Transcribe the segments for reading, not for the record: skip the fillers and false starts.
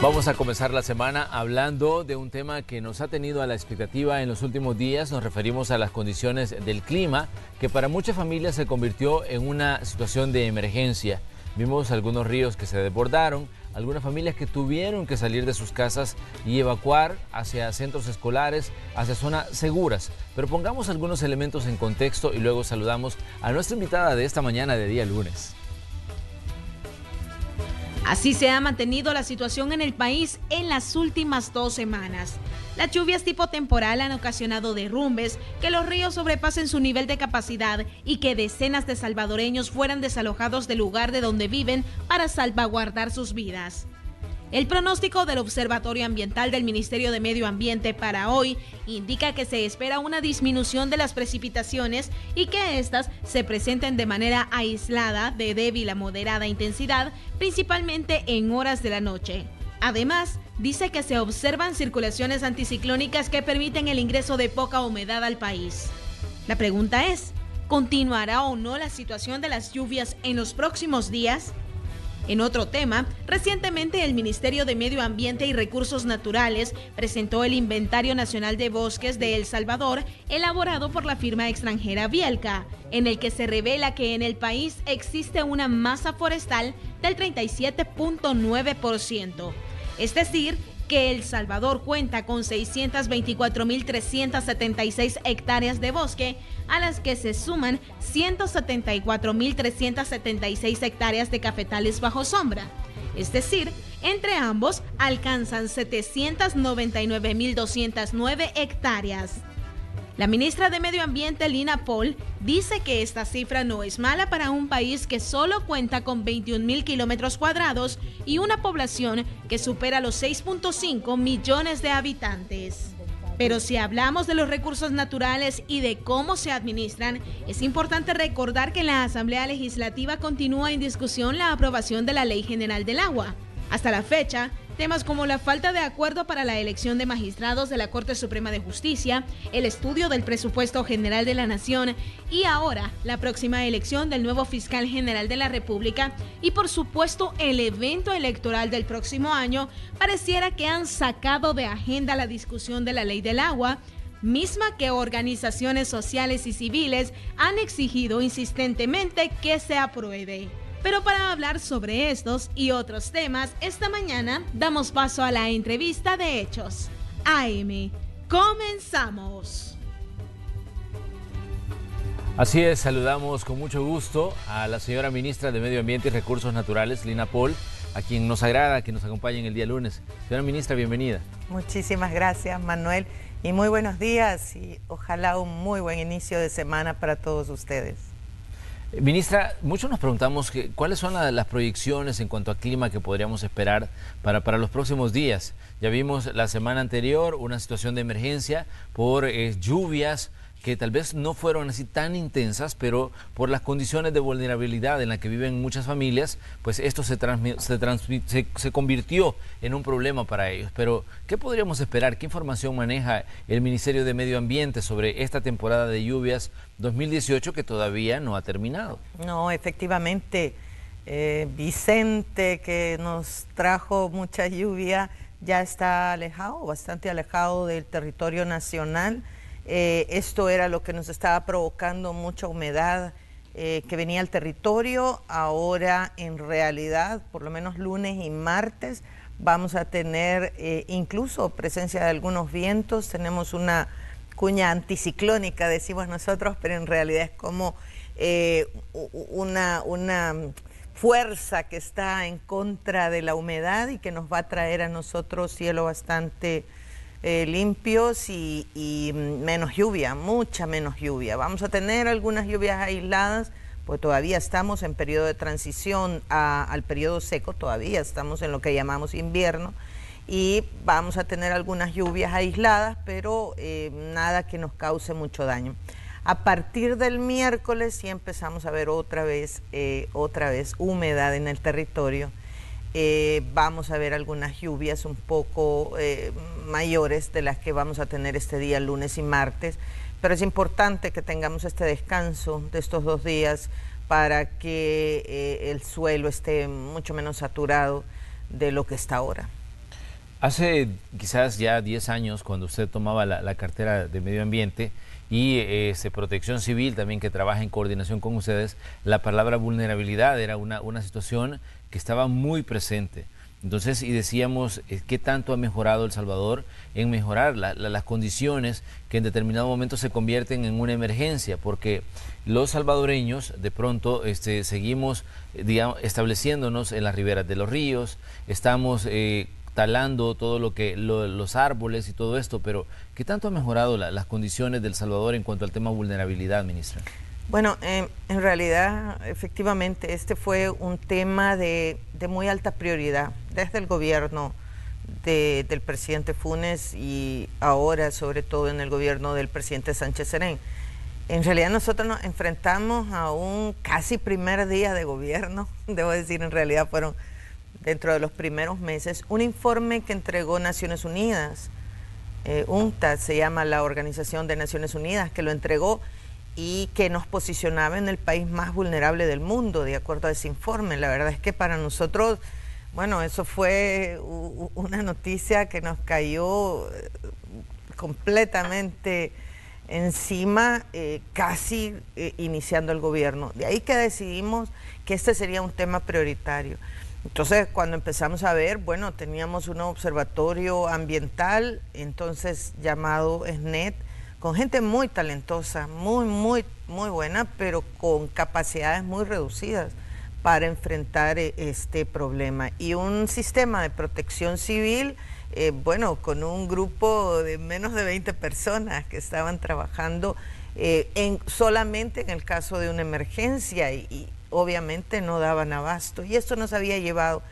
Vamos a comenzar la semana hablando de un tema que nos ha tenido a la expectativa en los últimos días. Nos referimos a las condiciones del clima, que para muchas familias se convirtió en una situación de emergencia. Vimos algunos ríos que se desbordaron, algunas familias que tuvieron que salir de sus casas y evacuar hacia centros escolares, hacia zonas seguras. Pero pongamos algunos elementos en contexto y luego saludamos a nuestra invitada de esta mañana de día lunes. Así se ha mantenido la situación en el país en las últimas 2 semanas. Las lluvias tipo temporal han ocasionado derrumbes, que los ríos sobrepasen su nivel de capacidad y que decenas de salvadoreños fueran desalojados del lugar de donde viven para salvaguardar sus vidas. El pronóstico del Observatorio Ambiental del Ministerio de Medio Ambiente para hoy indica que se espera una disminución de las precipitaciones y que éstas se presenten de manera aislada, de débil a moderada intensidad, principalmente en horas de la noche. Además, dice que se observan circulaciones anticiclónicas que permiten el ingreso de poca humedad al país. La pregunta es, ¿continuará o no la situación de las lluvias en los próximos días? En otro tema, recientemente el Ministerio de Medio Ambiente y Recursos Naturales presentó el Inventario Nacional de Bosques de El Salvador, elaborado por la firma extranjera Bielka, en el que se revela que en el país existe una masa forestal del 37.9%. Es decir, que El Salvador cuenta con 624.376 hectáreas de bosque, a las que se suman 174.376 hectáreas de cafetales bajo sombra. Es decir, entre ambos alcanzan 799.209 hectáreas. La ministra de Medio Ambiente, Lina Paul, dice que esta cifra no es mala para un país que solo cuenta con 21.000 kilómetros cuadrados y una población que supera los 6.5 millones de habitantes. Pero si hablamos de los recursos naturales y de cómo se administran, es importante recordar que en la Asamblea Legislativa continúa en discusión la aprobación de la Ley General del Agua. Hasta la fecha, temas como la falta de acuerdo para la elección de magistrados de la Corte Suprema de Justicia, el estudio del presupuesto general de la Nación y ahora la próxima elección del nuevo fiscal general de la República y por supuesto el evento electoral del próximo año, pareciera que han sacado de agenda la discusión de la Ley del Agua, misma que organizaciones sociales y civiles han exigido insistentemente que se apruebe. Pero para hablar sobre estos y otros temas, esta mañana damos paso a la entrevista de Hechos AM. ¡Comenzamos! Así es, saludamos con mucho gusto a la señora ministra de Medio Ambiente y Recursos Naturales, Lina Paul, a quien nos agrada que nos acompañe en el día lunes. Señora ministra, bienvenida. Muchísimas gracias, Manuel, y muy buenos días y ojalá un muy buen inicio de semana para todos ustedes. Ministra, muchos nos preguntamos cuáles son las proyecciones en cuanto a clima que podríamos esperar para los próximos días. Ya vimos la semana anterior una situación de emergencia por lluvias que tal vez no fueron así tan intensas, pero por las condiciones de vulnerabilidad en las que viven muchas familias, pues esto se convirtió en un problema para ellos. Pero, ¿qué podríamos esperar? ¿Qué información maneja el Ministerio de Medio Ambiente sobre esta temporada de lluvias 2018 que todavía no ha terminado? No, efectivamente, Vicente, que nos trajo mucha lluvia, ya está alejado, bastante alejado del territorio nacional. Esto era lo que nos estaba provocando mucha humedad que venía al territorio. Ahora, en realidad, por lo menos lunes y martes, vamos a tener incluso presencia de algunos vientos. Tenemos una cuña anticiclónica, decimos nosotros, pero en realidad es como una fuerza que está en contra de la humedad y que nos va a traer a nosotros cielo bastante limpios y menos lluvia, mucha menos lluvia. Vamos a tener algunas lluvias aisladas, pues todavía estamos en periodo de transición al periodo seco, todavía estamos en lo que llamamos invierno y vamos a tener algunas lluvias aisladas, pero nada que nos cause mucho daño. A partir del miércoles sí empezamos a ver otra vez humedad en el territorio. Vamos a ver algunas lluvias un poco mayores de las que vamos a tener este día, lunes y martes, pero es importante que tengamos este descanso de estos 2 días para que el suelo esté mucho menos saturado de lo que está ahora. Hace quizás ya 10 años, cuando usted tomaba la cartera de Medio Ambiente y Protección Civil también, que trabaja en coordinación con ustedes, la palabra vulnerabilidad era una situación que estaba muy presente. Entonces, y decíamos, ¿qué tanto ha mejorado El Salvador en mejorar las condiciones que en determinado momento se convierten en una emergencia? Porque los salvadoreños de pronto seguimos, digamos, estableciéndonos en las riberas de los ríos, estamos talando todo los árboles y todo esto, pero ¿qué tanto ha mejorado las condiciones de El Salvador en cuanto al tema vulnerabilidad, ministra? Bueno, en realidad, efectivamente, este fue un tema de muy alta prioridad desde el gobierno del presidente Funes y ahora, sobre todo, en el gobierno del presidente Sánchez Serén. En realidad, nosotros nos enfrentamos a un casi primer día de gobierno, debo decir, en realidad fueron dentro de los primeros meses, un informe que entregó Naciones Unidas, UNCTAD se llama la Organización de Naciones Unidas, que lo entregó y que nos posicionaba en el país más vulnerable del mundo, de acuerdo a ese informe. La verdad es que para nosotros, bueno, eso fue una noticia que nos cayó completamente encima, casi iniciando el gobierno. De ahí que decidimos que este sería un tema prioritario. Entonces, cuando empezamos a ver, bueno, teníamos un observatorio ambiental, entonces llamado SNET, con gente muy talentosa, muy buena, pero con capacidades muy reducidas para enfrentar este problema. Y un sistema de protección civil, bueno, con un grupo de menos de 20 personas que estaban trabajando solamente en el caso de una emergencia y obviamente no daban abasto. Y esto nos había llevado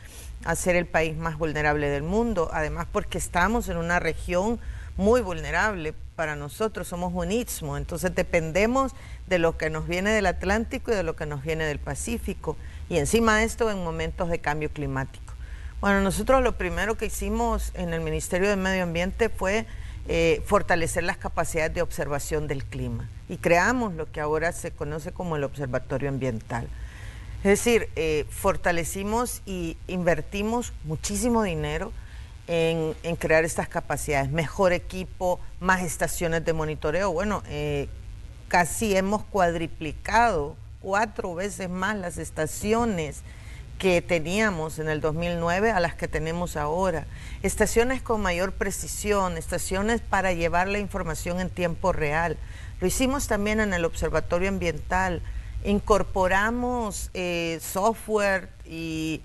a ser el país más vulnerable del mundo, además porque estamos en una región muy vulnerable. Para nosotros somos un istmo, entonces dependemos de lo que nos viene del Atlántico y de lo que nos viene del Pacífico, y encima de esto en momentos de cambio climático. Bueno, nosotros lo primero que hicimos en el Ministerio de Medio Ambiente fue fortalecer las capacidades de observación del clima, y creamos lo que ahora se conoce como el Observatorio Ambiental. Es decir, fortalecimos y invertimos muchísimo dinero en crear estas capacidades, mejor equipo, más estaciones de monitoreo. Bueno, casi hemos cuadriplicado 4 veces más las estaciones que teníamos en el 2009 a las que tenemos ahora. Estaciones con mayor precisión, estaciones para llevar la información en tiempo real. Lo hicimos también en el Observatorio Ambiental. Incorporamos software y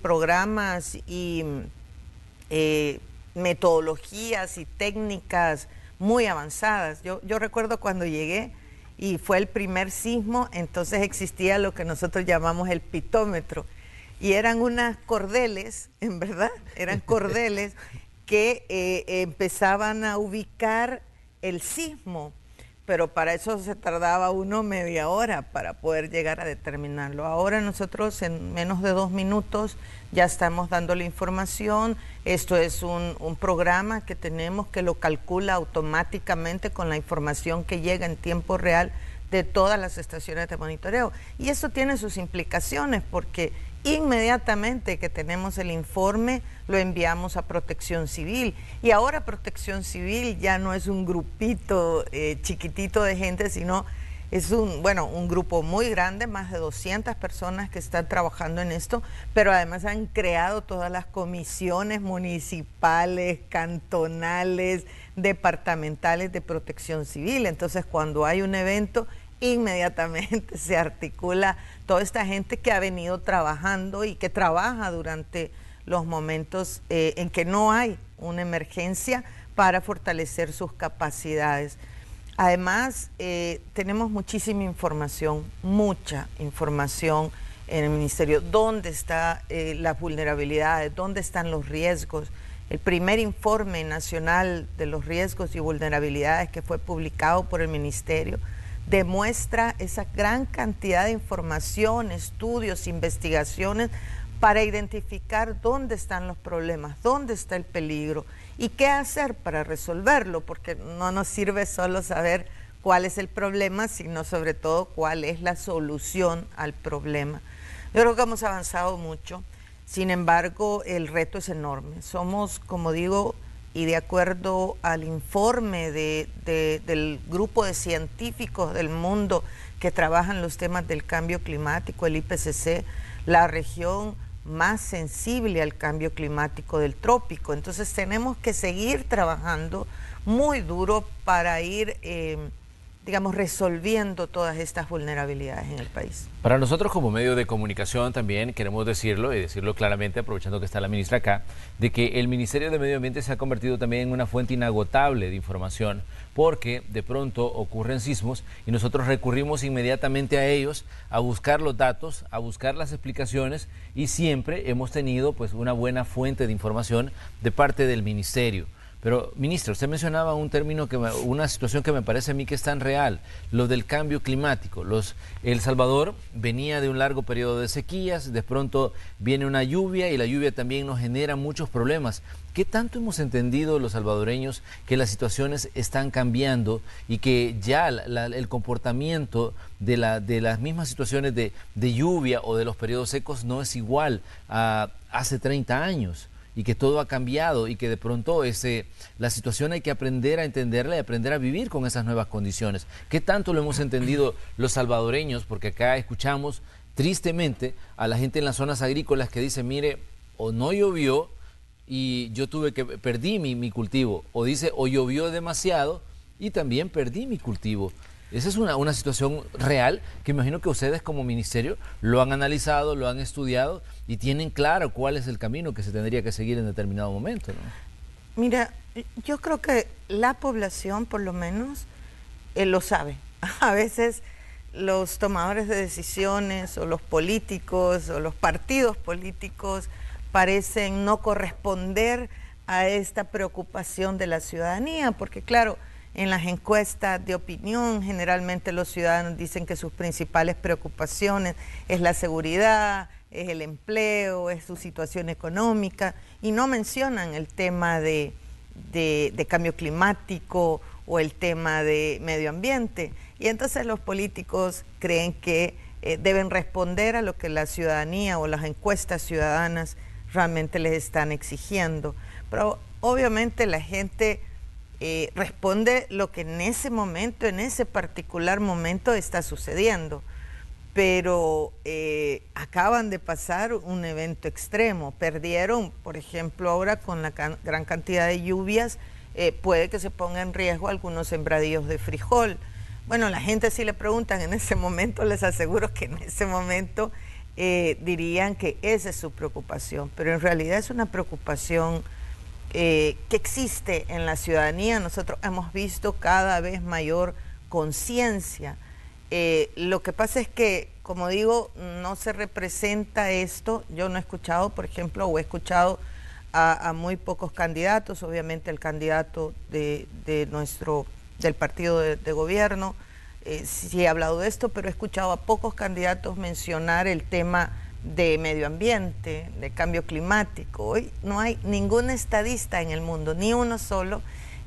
programas y metodologías y técnicas muy avanzadas. Yo recuerdo cuando llegué y fue el primer sismo, entonces existía lo que nosotros llamamos el pitómetro, y eran unas cordeles, en verdad, eran cordeles que empezaban a ubicar el sismo, pero para eso se tardaba uno media hora para poder llegar a determinarlo. Ahora nosotros en menos de 2 minutos ya estamos dando la información. Esto es un programa que tenemos que lo calcula automáticamente con la información que llega en tiempo real de todas las estaciones de monitoreo. Y eso tiene sus implicaciones porque inmediatamente que tenemos el informe lo enviamos a Protección Civil, y ahora Protección Civil ya no es un grupito chiquitito de gente, sino es un grupo muy grande, más de 200 personas que están trabajando en esto, pero además han creado todas las comisiones municipales, cantonales, departamentales de Protección Civil. Entonces, cuando hay un evento, inmediatamente se articula toda esta gente que ha venido trabajando y que trabaja durante los momentos en que no hay una emergencia para fortalecer sus capacidades. Además, tenemos muchísima información, mucha información en el Ministerio. ¿Dónde están las vulnerabilidades? ¿Dónde están los riesgos? El primer informe nacional de los riesgos y vulnerabilidades que fue publicado por el Ministerio demuestra esa gran cantidad de información, estudios, investigaciones para identificar dónde están los problemas, dónde está el peligro y qué hacer para resolverlo, porque no nos sirve solo saber cuál es el problema, sino sobre todo cuál es la solución al problema. Yo creo que hemos avanzado mucho. Sin embargo, el reto es enorme. Somos, como digo, y de acuerdo al informe del grupo de científicos del mundo que trabajan los temas del cambio climático, el IPCC, la región más sensible al cambio climático del trópico. Entonces tenemos que seguir trabajando muy duro para ir, digamos, resolviendo todas estas vulnerabilidades en el país. Para nosotros como medio de comunicación también queremos decirlo, y decirlo claramente, aprovechando que está la ministra acá, de que el Ministerio de Medio Ambiente se ha convertido también en una fuente inagotable de información, porque de pronto ocurren sismos y nosotros recurrimos inmediatamente a ellos, a buscar los datos, a buscar las explicaciones, y siempre hemos tenido pues una buena fuente de información de parte del Ministerio. Pero, ministra, usted mencionaba un término, una situación que me parece a mí que es tan real, lo del cambio climático. El Salvador venía de un largo periodo de sequías, de pronto viene una lluvia y la lluvia también nos genera muchos problemas. ¿Qué tanto hemos entendido los salvadoreños que las situaciones están cambiando y que ya el comportamiento de las mismas situaciones de lluvia o de los periodos secos no es igual a hace 30 años? Y que todo ha cambiado y que de pronto la situación hay que aprender a entenderla y aprender a vivir con esas nuevas condiciones. ¿Qué tanto lo hemos entendido los salvadoreños? Porque acá escuchamos tristemente a la gente en las zonas agrícolas que dice, mire, o no llovió y yo perdí mi cultivo, o dice, o llovió demasiado y también perdí mi cultivo. Esa es una situación real que imagino que ustedes como ministerio lo han analizado, lo han estudiado y tienen claro cuál es el camino que se tendría que seguir en determinado momento, ¿no? Mira, yo creo que la población por lo menos lo sabe. A veces los tomadores de decisiones o los políticos o los partidos políticos parecen no corresponder a esta preocupación de la ciudadanía, porque claro, en las encuestas de opinión, generalmente los ciudadanos dicen que sus principales preocupaciones es la seguridad, es el empleo, es su situación económica, y no mencionan el tema de cambio climático o el tema de medio ambiente. Y entonces los políticos creen que deben responder a lo que la ciudadanía o las encuestas ciudadanas realmente les están exigiendo. Pero obviamente la gente responde lo que en ese momento, en ese particular momento está sucediendo, pero acaban de pasar un evento extremo, perdieron, por ejemplo, ahora con la gran cantidad de lluvias, puede que se ponga en riesgo algunos sembradíos de frijol. Bueno, la gente si le preguntan en ese momento, les aseguro que en ese momento dirían que esa es su preocupación, pero en realidad es una preocupación que existe en la ciudadanía. Nosotros hemos visto cada vez mayor conciencia. Lo que pasa es que, como digo, no se representa esto. Yo no he escuchado, por ejemplo, o he escuchado a muy pocos candidatos, obviamente el candidato del partido de gobierno, sí he hablado de esto, pero he escuchado a pocos candidatos mencionar el tema de medio ambiente, de cambio climático. Hoy no hay ningún estadista en el mundo, ni uno solo,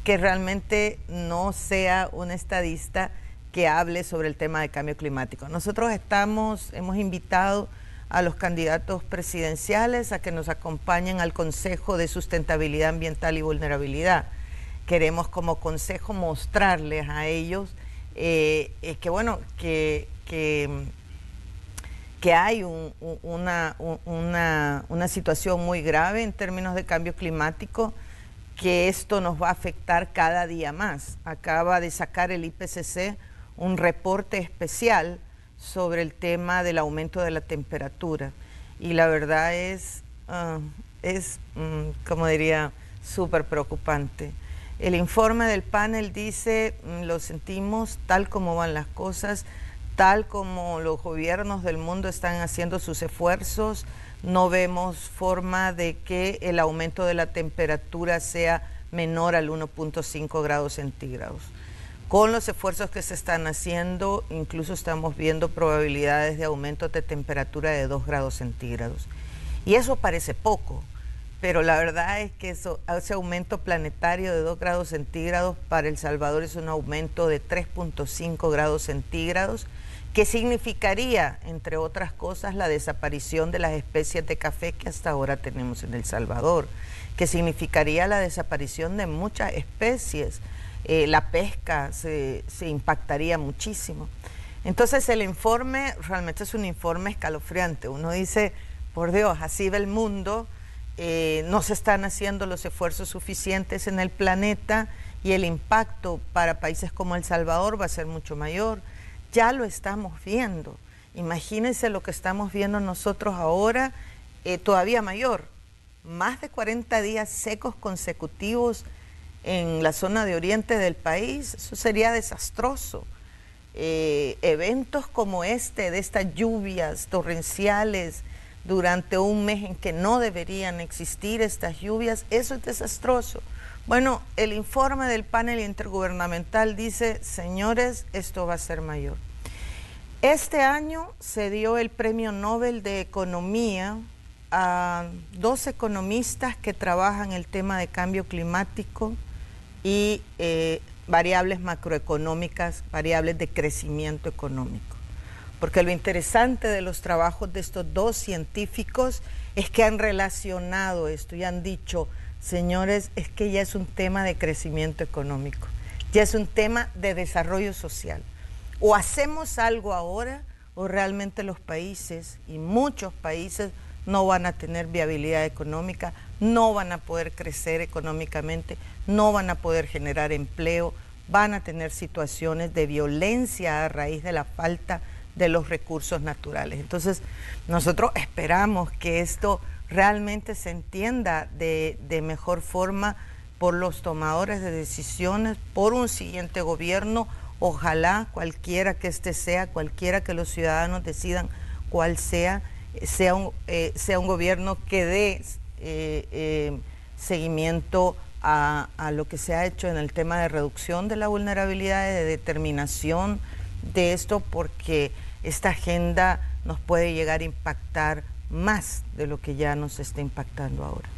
que realmente no sea un estadista que hable sobre el tema de cambio climático. Nosotros hemos invitado a los candidatos presidenciales a que nos acompañen al Consejo de Sustentabilidad Ambiental y Vulnerabilidad. Queremos como consejo mostrarles a ellos que hay una situación muy grave en términos de cambio climático, que esto nos va a afectar cada día más. Acaba de sacar el IPCC un reporte especial sobre el tema del aumento de la temperatura, y la verdad es como diría, súper preocupante. El informe del panel dice, lo sentimos tal como van las cosas, tal como los gobiernos del mundo están haciendo sus esfuerzos, no vemos forma de que el aumento de la temperatura sea menor al 1.5 grados centígrados. Con los esfuerzos que se están haciendo, incluso estamos viendo probabilidades de aumento de temperatura de 2 grados centígrados. Y eso parece poco, pero la verdad es que ese aumento planetario de 2 grados centígrados para El Salvador es un aumento de 3.5 grados centígrados, ¿Qué significaría, entre otras cosas, la desaparición de las especies de café que hasta ahora tenemos en El Salvador? ¿Qué significaría la desaparición de muchas especies? La pesca se impactaría muchísimo. Entonces el informe realmente es un informe escalofriante. Uno dice, por Dios, así va el mundo, no se están haciendo los esfuerzos suficientes en el planeta y el impacto para países como El Salvador va a ser mucho mayor. Ya lo estamos viendo. Imagínense lo que estamos viendo nosotros ahora, todavía mayor. Más de 40 días secos consecutivos en la zona de oriente del país, eso sería desastroso. Eventos como de estas lluvias torrenciales durante un mes en que no deberían existir estas lluvias, eso es desastroso. Bueno, el informe del panel intergubernamental dice, señores, esto va a ser mayor. Este año se dio el Premio Nobel de Economía a 2 economistas que trabajan el tema de cambio climático y variables macroeconómicas, variables de crecimiento económico. Porque lo interesante de los trabajos de estos 2 científicos es que han relacionado esto y han dicho, señores, es que ya es un tema de crecimiento económico, ya es un tema de desarrollo social. O hacemos algo ahora o realmente los países, y muchos países, no van a tener viabilidad económica, no van a poder crecer económicamente, no van a poder generar empleo, van a tener situaciones de violencia a raíz de la falta de los recursos naturales. Entonces, nosotros esperamos que esto realmente se entienda de mejor forma por los tomadores de decisiones, por un siguiente gobierno, ojalá cualquiera que este sea, cualquiera que los ciudadanos decidan cuál sea un gobierno que dé seguimiento a lo que se ha hecho en el tema de reducción de la vulnerabilidad, de determinación de esto, porque esta agenda nos puede llegar a impactar más de lo que ya nos está impactando ahora.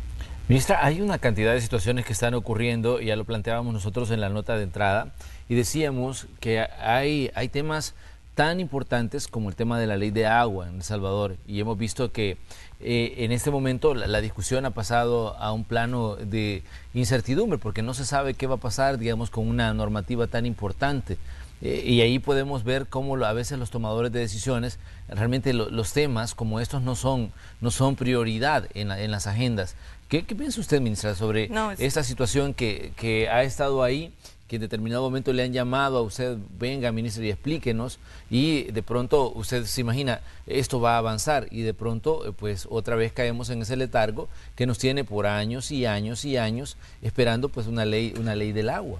Ministra, hay una cantidad de situaciones que están ocurriendo, ya lo planteábamos nosotros en la nota de entrada, y decíamos que hay temas tan importantes como el tema de la ley de agua en El Salvador, y hemos visto que en este momento la discusión ha pasado a un plano de incertidumbre, porque no se sabe qué va a pasar, digamos, con una normativa tan importante. Y ahí podemos ver cómo a veces los tomadores de decisiones, realmente los temas como estos no son prioridad en las agendas. ¿Qué piensa usted, ministra, sobre esta situación que ha estado ahí, que en determinado momento le han llamado a usted, venga, ministra, y explíquenos, y de pronto usted se imagina, esto va a avanzar, y de pronto, pues, otra vez caemos en ese letargo que nos tiene por años y años y años esperando, pues, una ley del agua?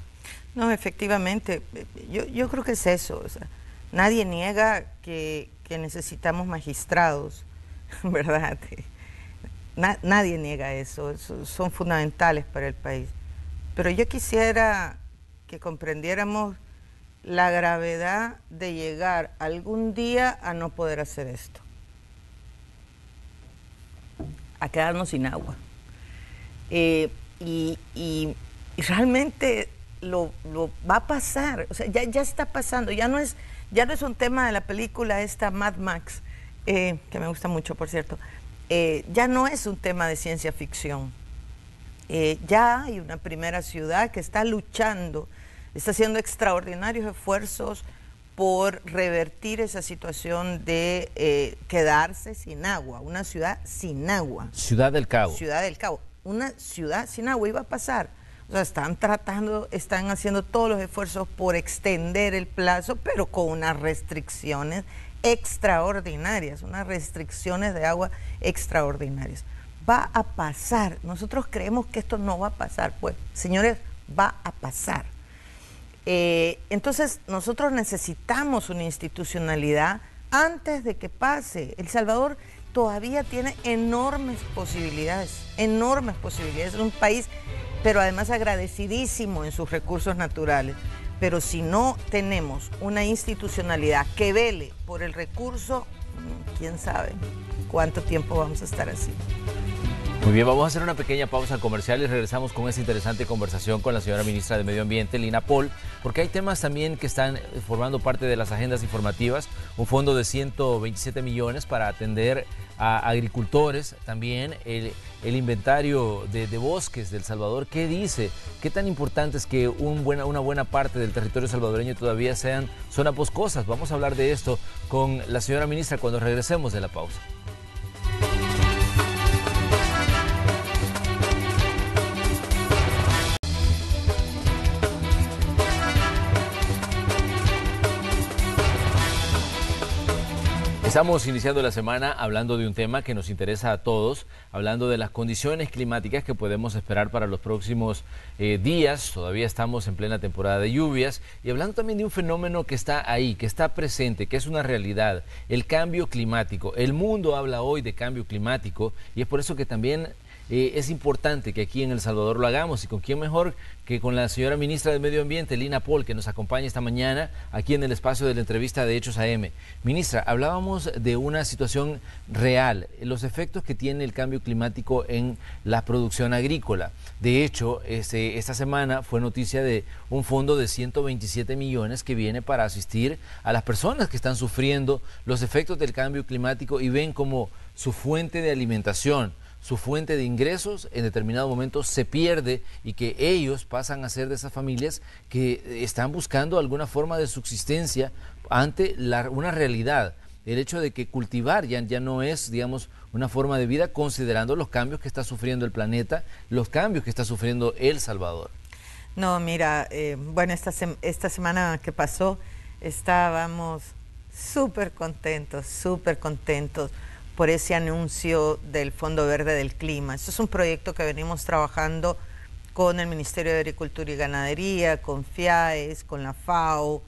No, efectivamente, yo creo que es eso. O sea, nadie niega que necesitamos magistrados, ¿verdad? Nadie niega eso, son fundamentales para el país. Pero yo quisiera que comprendiéramos la gravedad de llegar algún día a no poder hacer esto, a quedarnos sin agua. Y realmente lo va a pasar, o sea, ya está pasando, ya no es un tema de la película esta Mad Max, que me gusta mucho, por cierto, ya no es un tema de ciencia ficción. Ya hay una primera ciudad que está luchando, está haciendo extraordinarios esfuerzos por revertir esa situación de quedarse sin agua, una ciudad sin agua. Ciudad del Cabo. Ciudad del Cabo, una ciudad sin agua, iba a pasar. O sea, están haciendo todos los esfuerzos por extender el plazo, pero con unas restricciones extraordinarias, unas restricciones de agua extraordinarias. Va a pasar. Nosotros creemos que esto no va a pasar. Pues, señores, va a pasar. Entonces, nosotros necesitamos una institucionalidad antes de que pase. El Salvador todavía tiene enormes posibilidades. Es un país, pero además agradecidísimo en sus recursos naturales. Pero si no tenemos una institucionalidad que vele por el recurso, quién sabe cuánto tiempo vamos a estar así. Muy bien, vamos a hacer una pequeña pausa comercial y regresamos con esta interesante conversación con la señora ministra de Medio Ambiente, Lina Pohl, porque hay temas también que están formando parte de las agendas informativas. Un fondo de 127 millones para atender a agricultores, también el inventario de bosques de El Salvador. ¿Qué dice? ¿Qué tan importante es que una buena parte del territorio salvadoreño todavía sean zonas boscosas? Vamos a hablar de esto con la señora ministra cuando regresemos de la pausa. Estamos iniciando la semana hablando de un tema que nos interesa a todos, hablando de las condiciones climáticas que podemos esperar para los próximos días. Todavía estamos en plena temporada de lluvias y hablando también de un fenómeno que está ahí, que está presente, que es una realidad, el cambio climático. El mundo habla hoy de cambio climático y es por eso que también es importante que aquí en El Salvador lo hagamos, y con quién mejor que con la señora ministra de Medio Ambiente, Lina Pohl, que nos acompaña esta mañana aquí en el espacio de la entrevista de Hechos AM. Ministra, hablábamos de una situación real, los efectos que tiene el cambio climático en la producción agrícola. De hecho, esta semana fue noticia de un fondo de 127 millones que viene para asistir a las personas que están sufriendo los efectos del cambio climático y ven como su fuente de alimentación, su fuente de ingresos en determinado momento se pierde, y que ellos pasan a ser de esas familias que están buscando alguna forma de subsistencia ante una realidad. El hecho de que cultivar ya no es, digamos, una forma de vida, considerando los cambios que está sufriendo el planeta, los cambios que está sufriendo El Salvador. No, mira, bueno, esta semana que pasó estábamos súper contentos por ese anuncio del Fondo Verde del Clima. Esto es un proyecto que venimos trabajando con el Ministerio de Agricultura y Ganadería, con FIAES, con la FAO,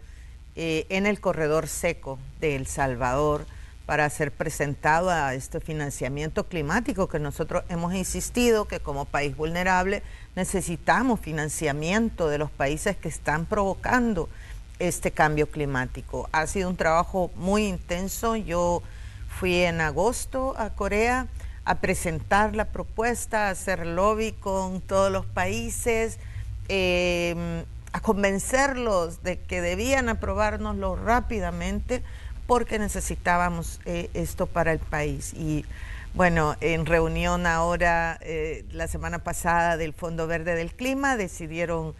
en el corredor seco de El Salvador, para ser presentado a este financiamiento climático que nosotros hemos insistido que como país vulnerable necesitamos financiamiento de los países que están provocando este cambio climático. Ha sido un trabajo muy intenso. Yo fui en agosto a Corea a presentar la propuesta, a hacer lobby con todos los países, a convencerlos de que debían aprobárnoslo rápidamente porque necesitábamos esto para el país. Y bueno, en reunión ahora, la semana pasada del Fondo Verde del Clima, decidieron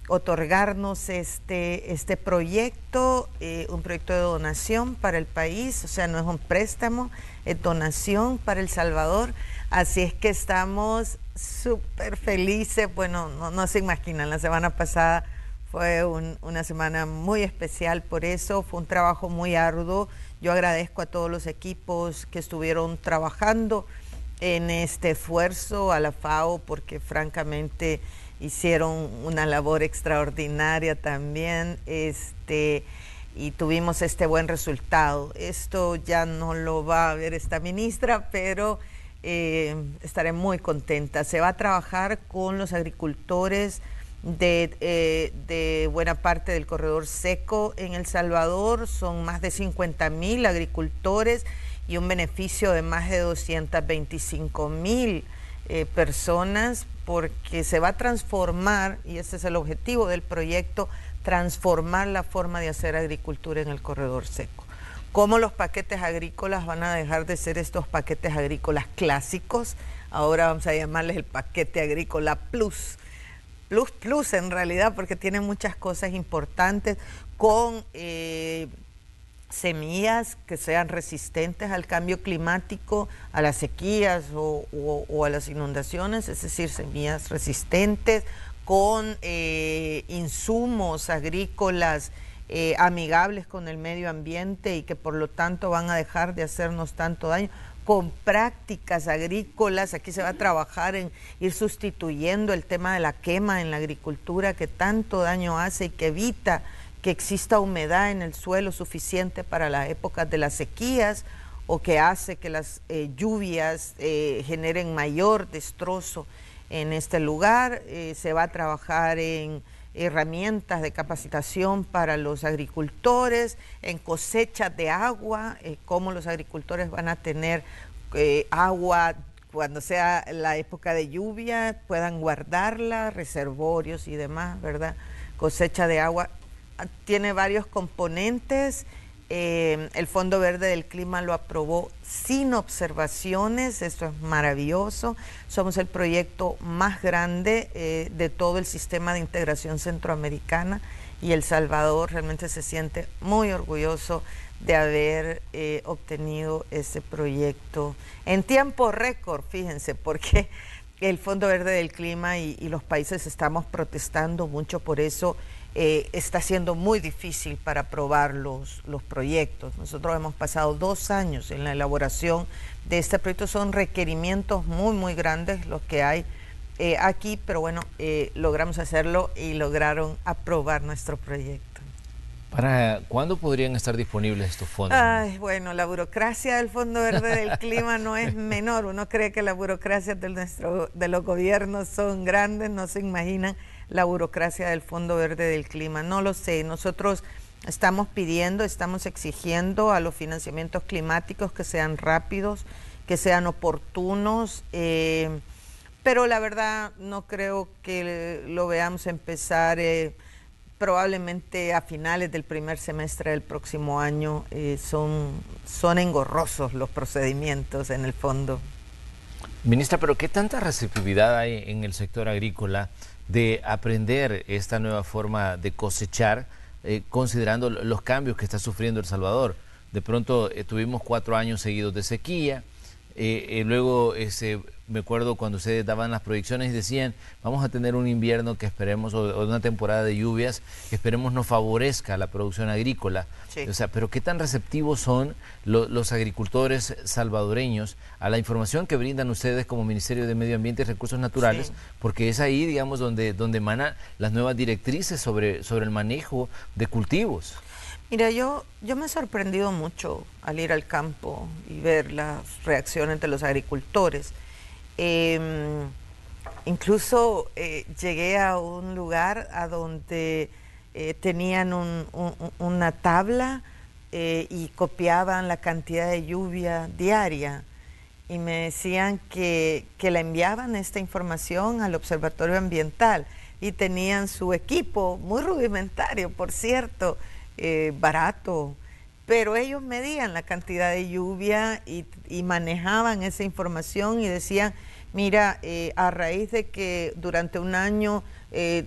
otorgarnos este proyecto, un proyecto de donación para el país. O sea, no es un préstamo, es donación para El Salvador. Así es que estamos súper felices. Bueno, no se imaginan, la semana pasada fue una semana muy especial por eso, fue un trabajo muy arduo. Yo agradezco a todos los equipos que estuvieron trabajando en este esfuerzo, a la FAO, porque francamente hicieron una labor extraordinaria también, y tuvimos este buen resultado. Esto ya no lo va a ver esta ministra, pero estaré muy contenta. Se va a trabajar con los agricultores de buena parte del corredor seco en El Salvador. Son más de 50,000 agricultores y un beneficio de más de 225,000 personas, porque se va a transformar, y ese es el objetivo del proyecto, transformar la forma de hacer agricultura en el corredor seco. Cómo los paquetes agrícolas van a dejar de ser estos paquetes agrícolas clásicos. Ahora vamos a llamarles el paquete agrícola plus en realidad, porque tiene muchas cosas importantes, con semillas que sean resistentes al cambio climático, a las sequías o a las inundaciones, es decir, semillas resistentes, con insumos agrícolas amigables con el medio ambiente y que por lo tanto van a dejar de hacernos tanto daño, con prácticas agrícolas. Aquí se va a trabajar en ir sustituyendo el tema de la quema en la agricultura, que tanto daño hace y que evita que exista humedad en el suelo suficiente para las épocas de las sequías, o que hace que las lluvias generen mayor destrozo en este lugar. Se va a trabajar en herramientas de capacitación para los agricultores, en cosechas de agua, cómo los agricultores van a tener agua cuando sea la época de lluvia puedan guardarla, reservorios y demás, ¿verdad? Cosecha de agua. Tiene varios componentes. El Fondo Verde del Clima lo aprobó sin observaciones, esto es maravilloso. Somos el proyecto más grande de todo el sistema de integración centroamericana y El Salvador realmente se siente muy orgulloso de haber obtenido ese proyecto en tiempo récord, fíjense, porque el Fondo Verde del Clima y los países estamos protestando mucho por eso. Está siendo muy difícil para aprobar los proyectos. Nosotros hemos pasado 2 años en la elaboración de este proyecto. Son requerimientos muy grandes los que hay aquí, pero bueno, logramos hacerlo y lograron aprobar nuestro proyecto. ¿Para cuándo podrían estar disponibles estos fondos? Ay, bueno, la burocracia del Fondo Verde del Clima no es menor. Uno cree que las burocracias de los gobiernos son grandes, no se imaginan la burocracia del Fondo Verde del Clima. No lo sé, nosotros estamos pidiendo, estamos exigiendo a los financiamientos climáticos que sean rápidos, que sean oportunos, pero la verdad no creo que lo veamos empezar probablemente a finales del primer semestre del próximo año. Son engorrosos los procedimientos en el fondo. Ministra, pero ¿qué tanta receptividad hay en el sector agrícola de aprender esta nueva forma de cosechar, considerando los cambios que está sufriendo El Salvador? De pronto tuvimos 4 años seguidos de sequía, luego me acuerdo cuando ustedes daban las proyecciones y decían, vamos a tener un invierno que esperemos, o una temporada de lluvias que esperemos nos favorezca la producción agrícola. Sí. O sea, pero ¿qué tan receptivos son los agricultores salvadoreños a la información que brindan ustedes como Ministerio de Medio Ambiente y Recursos Naturales? Sí. Porque es ahí, digamos, donde emanan las nuevas directrices sobre el manejo de cultivos. Mira, yo me he sorprendido mucho al ir al campo y ver las reacciones de los agricultores. Incluso llegué a un lugar a donde tenían una tabla y copiaban la cantidad de lluvia diaria y me decían que la enviaban esta información al Observatorio Ambiental y tenían su equipo, muy rudimentario, por cierto, barato, pero ellos medían la cantidad de lluvia y manejaban esa información y decían, mira, a raíz de que durante un año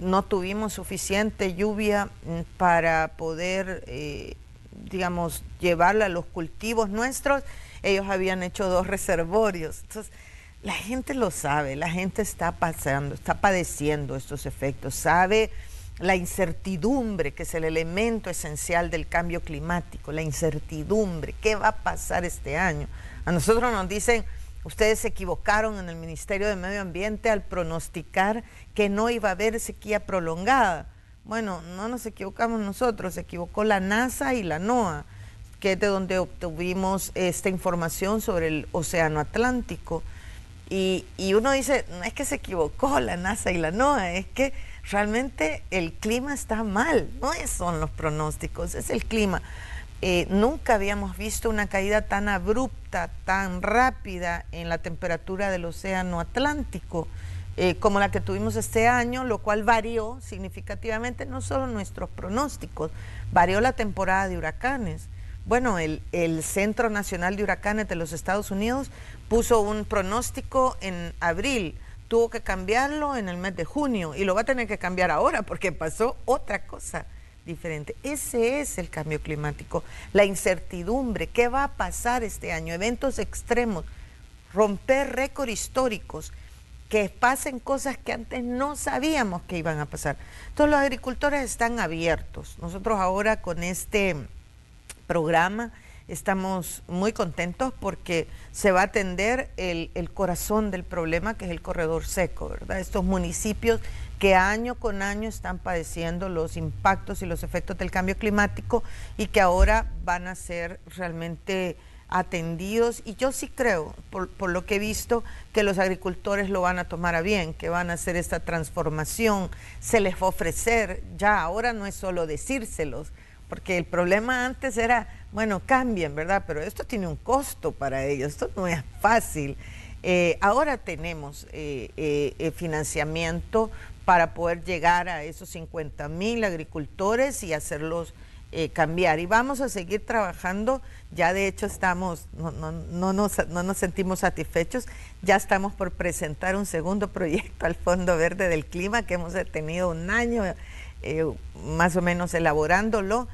no tuvimos suficiente lluvia para poder, digamos, llevarla a los cultivos nuestros, ellos habían hecho 2 reservorios. Entonces, la gente lo sabe, la gente está padeciendo estos efectos, sabe la incertidumbre, que es el elemento esencial del cambio climático, la incertidumbre, ¿qué va a pasar este año? A nosotros nos dicen, ustedes se equivocaron en el Ministerio de Medio Ambiente al pronosticar que no iba a haber sequía prolongada. Bueno, no nos equivocamos nosotros, se equivocó la NASA y la NOAA, que es de donde obtuvimos esta información sobre el Océano Atlántico. Y uno dice, no es que se equivocó la NASA y la NOAA, es que realmente el clima está mal, no son los pronósticos, es el clima. Nunca habíamos visto una caída tan abrupta, tan rápida en la temperatura del Océano Atlántico como la que tuvimos este año, lo cual varió significativamente no solo nuestros pronósticos, varió la temporada de huracanes. Bueno, el Centro Nacional de Huracanes de los Estados Unidos puso un pronóstico en abril, tuvo que cambiarlo en el mes de junio y lo va a tener que cambiar ahora porque pasó otra cosa diferente. Ese es el cambio climático, la incertidumbre, ¿qué va a pasar este año? Eventos extremos, romper récords históricos, que pasen cosas que antes no sabíamos que iban a pasar. Entonces los agricultores están abiertos. Nosotros ahora con este programa estamos muy contentos porque se va a atender el corazón del problema, que es el corredor seco, ¿verdad? Estos municipios que año con año están padeciendo los impactos y los efectos del cambio climático y que ahora van a ser realmente atendidos. Y yo sí creo, por lo que he visto, que los agricultores lo van a tomar a bien, que van a hacer esta transformación, se les va a ofrecer, ya ahora no es solo decírselos, porque el problema antes era, bueno, cambien, ¿verdad? Pero esto tiene un costo para ellos, esto no es fácil. Ahora tenemos financiamiento para poder llegar a esos 50.000 agricultores y hacerlos cambiar. Y vamos a seguir trabajando. Ya de hecho estamos, no nos sentimos satisfechos. Ya estamos por presentar un segundo proyecto al Fondo Verde del Clima, que hemos tenido un año más o menos elaborándolo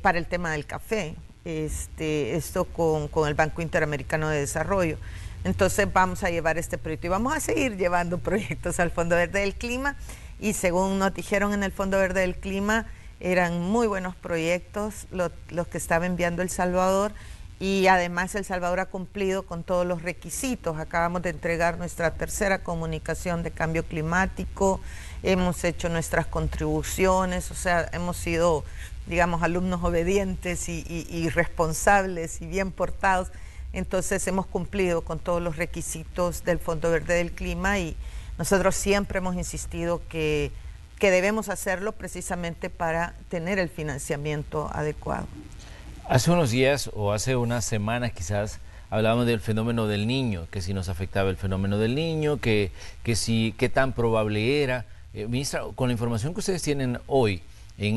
para el tema del café. Esto con el Banco Interamericano de Desarrollo. Entonces vamos a llevar este proyecto y vamos a seguir llevando proyectos al Fondo Verde del Clima, y según nos dijeron en el Fondo Verde del Clima, eran muy buenos proyectos los que estaba enviando El Salvador, y además El Salvador ha cumplido con todos los requisitos. Acabamos de entregar nuestra tercera comunicación de cambio climático, hemos hecho nuestras contribuciones, o sea, hemos sido, digamos, alumnos obedientes y responsables y bien portados. Entonces hemos cumplido con todos los requisitos del Fondo Verde del Clima, y nosotros siempre hemos insistido que debemos hacerlo precisamente para tener el financiamiento adecuado. Hace unos días o hace unas semanas quizás hablábamos del fenómeno del Niño, que si nos afectaba el fenómeno del Niño, que si qué tan probable era. Ministra, con la información que ustedes tienen hoy, en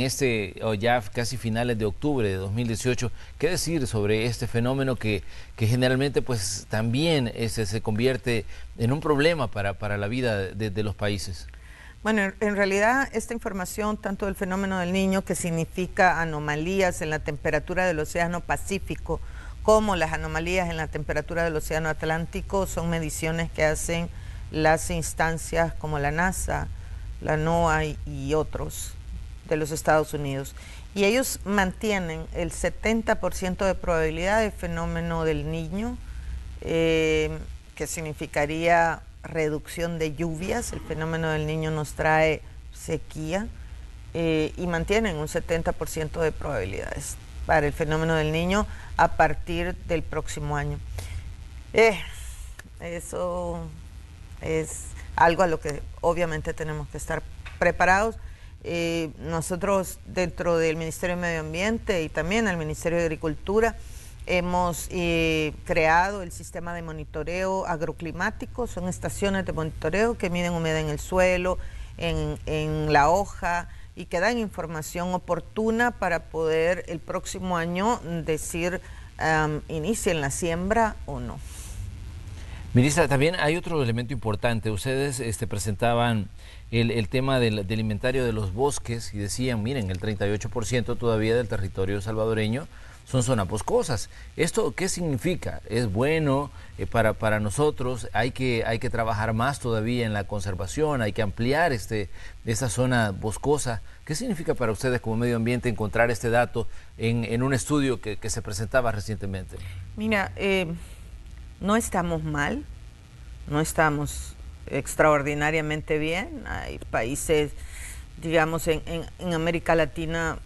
ya casi finales de octubre de 2018, ¿qué decir sobre este fenómeno que generalmente pues también se convierte en un problema para la vida de los países? Bueno, en realidad esta información, tanto del fenómeno del Niño, que significa anomalías en la temperatura del Océano Pacífico, como las anomalías en la temperatura del Océano Atlántico, son mediciones que hacen las instancias como la NASA, la NOAA y otros de los Estados Unidos. Y ellos mantienen el 70% de probabilidad de fenómeno del Niño, que significaría reducción de lluvias. El fenómeno del Niño nos trae sequía, y mantienen un 70% de probabilidades para el fenómeno del Niño a partir del próximo año. Eso es algo a lo que obviamente tenemos que estar preparados. Nosotros dentro del Ministerio de Medio Ambiente y también el Ministerio de Agricultura hemos creado el sistema de monitoreo agroclimático. Son estaciones de monitoreo que miden humedad en el suelo, en la hoja, y que dan información oportuna para poder el próximo año decir inicien la siembra o no. Ministra, también hay otro elemento importante. Ustedes presentaban el tema del inventario de los bosques y decían, miren, el 38% todavía del territorio salvadoreño son zonas boscosas. ¿Esto qué significa? ¿Es bueno para nosotros? ¿Hay que trabajar más todavía en la conservación? ¿Hay que ampliar esa zona boscosa? ¿Qué significa para ustedes como medio ambiente encontrar este dato en un estudio que se presentaba recientemente? Mira, no estamos mal, no estamos extraordinariamente bien. Hay países, digamos, en América Latina,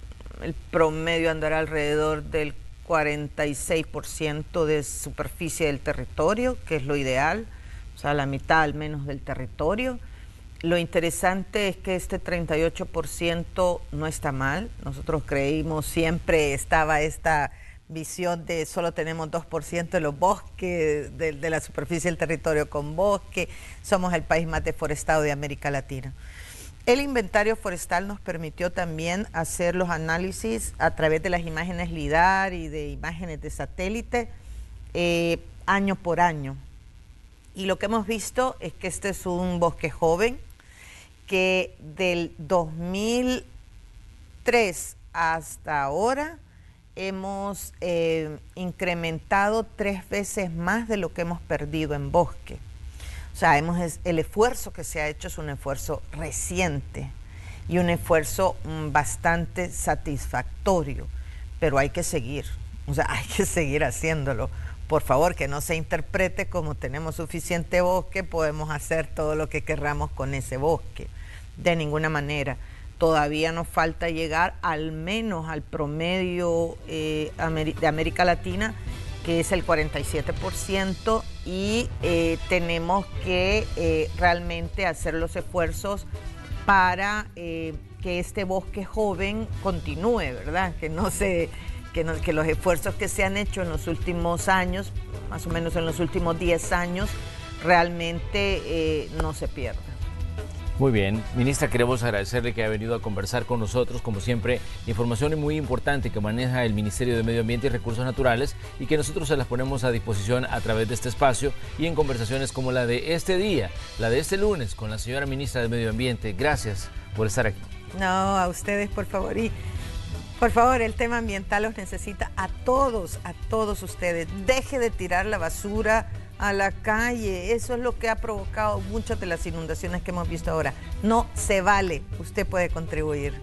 el promedio andará alrededor del 46% de superficie del territorio, que es lo ideal, o sea, la mitad al menos del territorio. Lo interesante es que este 38% no está mal. Nosotros creímos, siempre estaba esta visión de solo tenemos 2% de los bosques, de la superficie del territorio con bosque, somos el país más deforestado de América Latina. El inventario forestal nos permitió también hacer los análisis a través de las imágenes LIDAR y de imágenes de satélite año por año. Y lo que hemos visto es que este es un bosque joven que del 2003 hasta ahora hemos incrementado 3 veces más de lo que hemos perdido en bosque. O sea, el esfuerzo que se ha hecho es un esfuerzo reciente y un esfuerzo bastante satisfactorio, pero hay que seguir, o sea, hay que seguir haciéndolo. Por favor, que no se interprete como tenemos suficiente bosque, podemos hacer todo lo que querramos con ese bosque. De ninguna manera. Todavía nos falta llegar al menos al promedio de América Latina, que es el 47%, y tenemos que realmente hacer los esfuerzos para que este bosque joven continúe, ¿verdad? Que los esfuerzos que se han hecho en los últimos años, más o menos en los últimos 10 años, realmente no se pierda. Muy bien, ministra, queremos agradecerle que ha venido a conversar con nosotros, como siempre, información muy importante que maneja el Ministerio de Medio Ambiente y Recursos Naturales y que nosotros se las ponemos a disposición a través de este espacio y en conversaciones como la de este día, la de este lunes con la señora ministra de Medio Ambiente. Gracias por estar aquí. No, a ustedes, por favor. Y por favor, el tema ambiental los necesita a todos ustedes. Deje de tirar la basura a la calle. Eso es lo que ha provocado muchas de las inundaciones que hemos visto ahora. No se vale. Usted puede contribuir.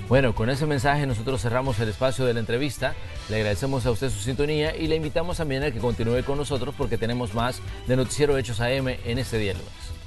Bueno, con ese mensaje nosotros cerramos el espacio de la entrevista. Le agradecemos a usted su sintonía y le invitamos también a que continúe con nosotros porque tenemos más de Noticiero Hechos AM en este día lunes.